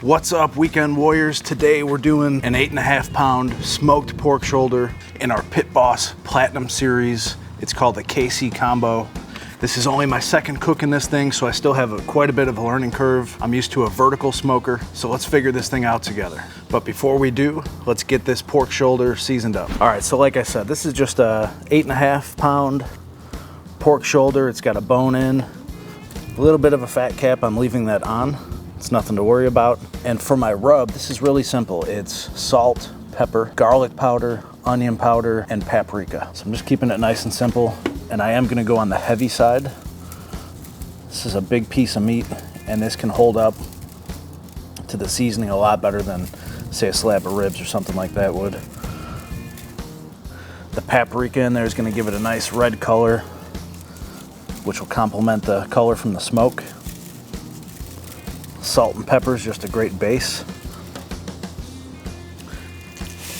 What's up, weekend warriors? Today we're doing an 8.5 pound smoked pork shoulder in our Pit Boss Platinum series. It's called the KC Combo. This is only my second cook in this thing, so I still have quite a bit of a learning curve. I'm used to a vertical smoker, so let's figure this thing out together. But before we do, let's get this pork shoulder seasoned up. All right, so like I said, this is just a 8.5 pound pork shoulder. It's got a bone in, a little bit of a fat cap. I'm leaving that on. It's nothing to worry about. And for my rub, this is really simple. It's salt, pepper, garlic powder, onion powder, and paprika. So I'm just keeping it nice and simple. And I am gonna go on the heavy side. This is a big piece of meat, and this can hold up to the seasoning a lot better than, say, a slab of ribs or something like that would. The paprika in there is gonna give it a nice red color, which will complement the color from the smoke. Salt and pepper is just a great base.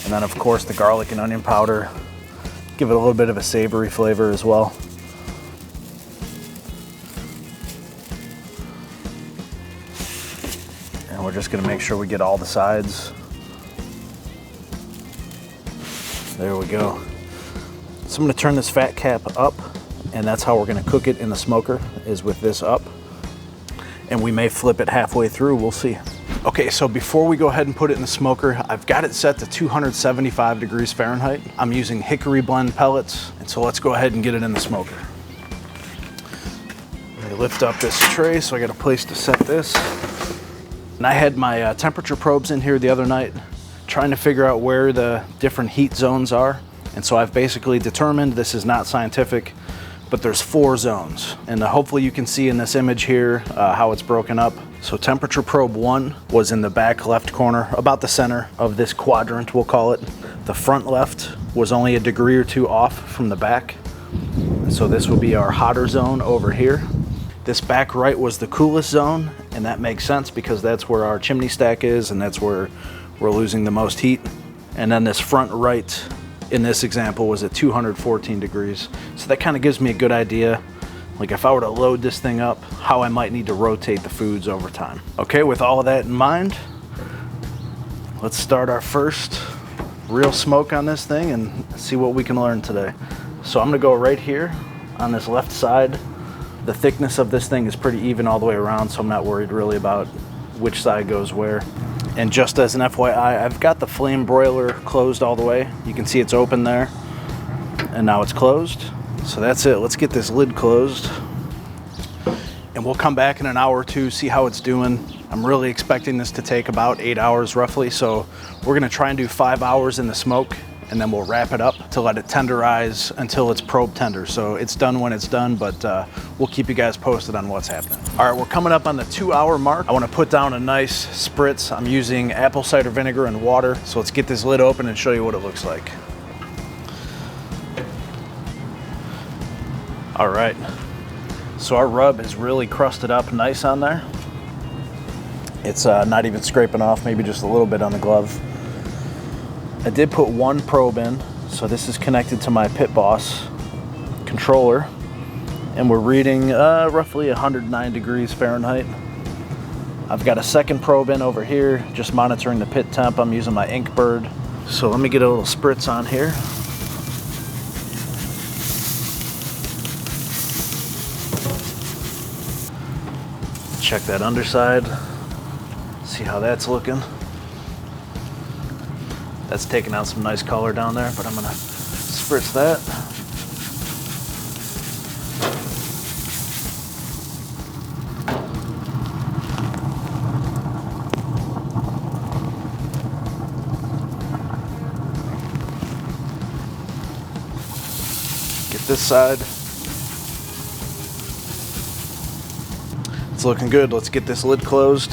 And then of course the garlic and onion powder, give it a little bit of a savory flavor as well. And we're just gonna make sure we get all the sides. There we go. So I'm gonna turn this fat cap up, and that's how we're gonna cook it in the smoker, is with this up. And we may flip it halfway through, we'll see. Okay, so before we go ahead and put it in the smoker, I've got it set to 275 degrees Fahrenheit. I'm using hickory blend pellets, and so let's go ahead and get it in the smoker. I lift up this tray, so I got a place to set this. And I had my temperature probes in here the other night, trying to figure out where the different heat zones are. And so I've basically determined, this is not scientific, but there's 4 zones. And hopefully you can see in this image here how it's broken up. So temperature probe 1 was in the back left corner, about the center of this quadrant, we'll call it. The front left was only a degree or 2 off from the back. So this would be our hotter zone over here. This back right was the coolest zone, and that makes sense because that's where our chimney stack is, and that's where we're losing the most heat. And then this front right, in this example, was at 214 degrees. So that kind of gives me a good idea, like if I were to load this thing up, how I might need to rotate the foods over time. Okay, with all of that in mind, let's start our first real smoke on this thing and see what we can learn today. So I'm gonna go right here on this left side. The thickness of this thing is pretty even all the way around, so I'm not worried really about which side goes where. And just as an FYI, I've got the flame broiler closed all the way. You can see it's open there, and now it's closed. So that's it, let's get this lid closed. And we'll come back in an hour or two, see how it's doing. I'm really expecting this to take about 8 hours roughly, so we're gonna try and do 5 hours in the smoke, and then we'll wrap it up to let it tenderize until it's probe tender. So it's done when it's done, but we'll keep you guys posted on what's happening. All right, we're coming up on the 2-hour mark. I wanna put down a nice spritz. I'm using apple cider vinegar and water. So let's get this lid open and show you what it looks like. All right, so our rub is really crusted up nice on there. It's not even scraping off, maybe just a little bit on the glove. I did put 1 probe in, so this is connected to my Pit Boss controller, and we're reading roughly 109 degrees Fahrenheit. I've got a second probe in over here, just monitoring the pit temp. I'm using my Inkbird. So let me get a little spritz on here. Check that underside, see how that's looking. That's taking out some nice color down there, but I'm gonna spritz that. Get this side. It's looking good. Let's get this lid closed.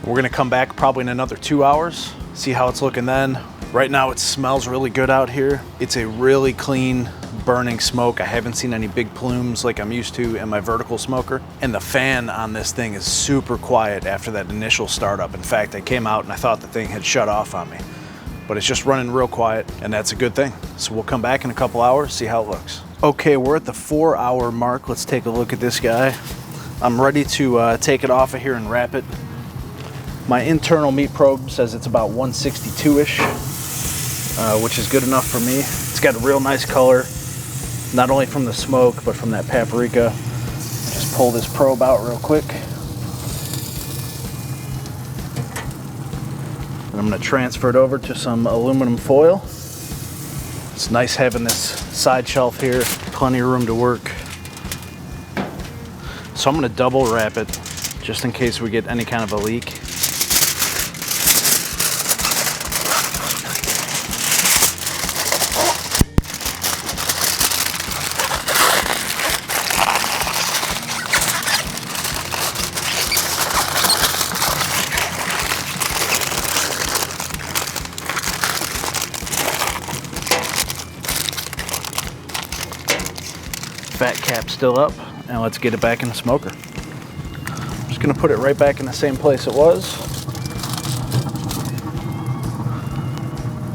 We're gonna come back probably in another 2 hours, see how it's looking then. Right now it smells really good out here. It's a really clean burning smoke. I haven't seen any big plumes like I'm used to in my vertical smoker. And the fan on this thing is super quiet after that initial startup. In fact, I came out and I thought the thing had shut off on me. but it's just running real quiet, and that's a good thing. So we'll come back in a couple hours, see how it looks. Okay, we're at the 4-hour mark. Let's take a look at this guy. I'm ready to take it off of here and wrap it. My internal meat probe says it's about 162-ish, which is good enough for me. It's got a real nice color, not only from the smoke, but from that paprika. Just pull this probe out real quick. And I'm gonna transfer it over to some aluminum foil. It's nice having this side shelf here, plenty of room to work. So I'm gonna double wrap it just in case we get any kind of a leak. Fat cap still up, and let's get it back in the smoker. I'm just gonna put it right back in the same place it was.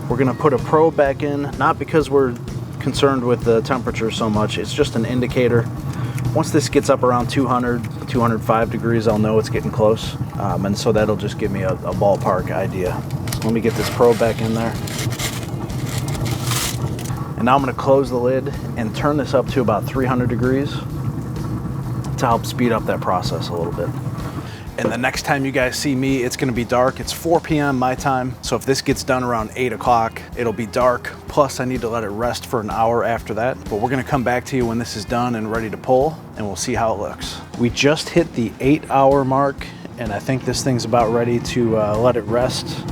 We're gonna put a probe back in, not because we're concerned with the temperature so much, it's just an indicator. Once this gets up around 200, 205 degrees, I'll know it's getting close. And so that'll just give me a ballpark idea. So let me get this probe back in there. And now I'm gonna close the lid and turn this up to about 300 degrees to help speed up that process a little bit. And the next time you guys see me, it's gonna be dark. It's 4 p.m. my time. So if this gets done around 8 o'clock, it'll be dark. Plus I need to let it rest for an hour after that. But we're gonna come back to you when this is done and ready to pull, and we'll see how it looks. We just hit the 8-hour mark, and I think this thing's about ready to let it rest.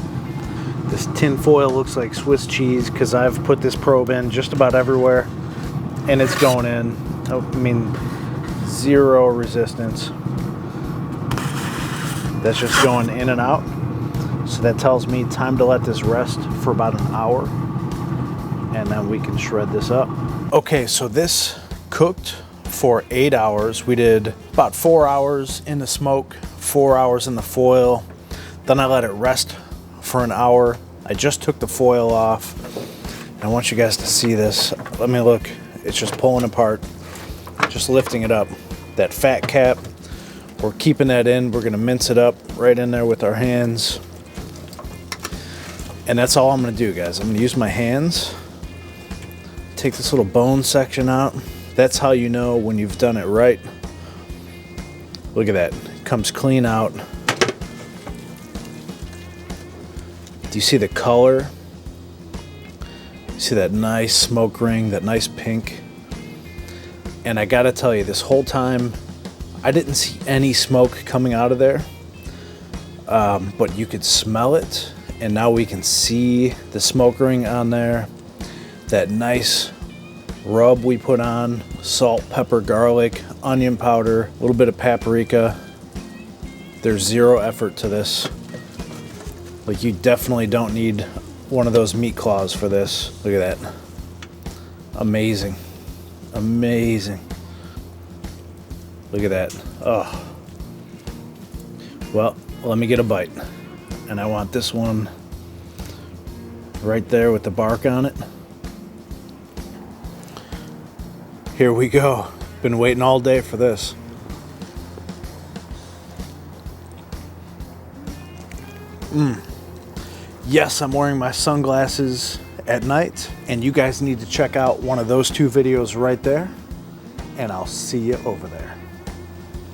This tin foil looks like Swiss cheese because I've put this probe in just about everywhere and it's going in. I mean, zero resistance. That's just going in and out. So that tells me time to let this rest for about an hour, and then we can shred this up. Okay, so this cooked for 8 hours. We did about 4 hours in the smoke, 4 hours in the foil. Then I let it rest for an hour. I just took the foil off. And I want you guys to see this. Let me look. It's just pulling apart, just lifting it up. That fat cap, we're keeping that in. We're gonna mince it up right in there with our hands. And that's all I'm gonna do, guys. I'm gonna use my hands, take this little bone section out. That's how you know when you've done it right. Look at that, it comes clean out. Do you see the color? You see that nice smoke ring, that nice pink? And I gotta tell you, this whole time, I didn't see any smoke coming out of there, but you could smell it, and now we can see the smoke ring on there. That nice rub we put on, salt, pepper, garlic, onion powder, a little bit of paprika. There's zero effort to this. Like, you definitely don't need one of those meat claws for this. Look at that. Amazing. Amazing. Look at that. Oh. Well, let me get a bite. And I want this one right there with the bark on it. Here we go. Been waiting all day for this. Yes, I'm wearing my sunglasses at night, and you guys need to check out one of those two videos right there, and I'll see you over there.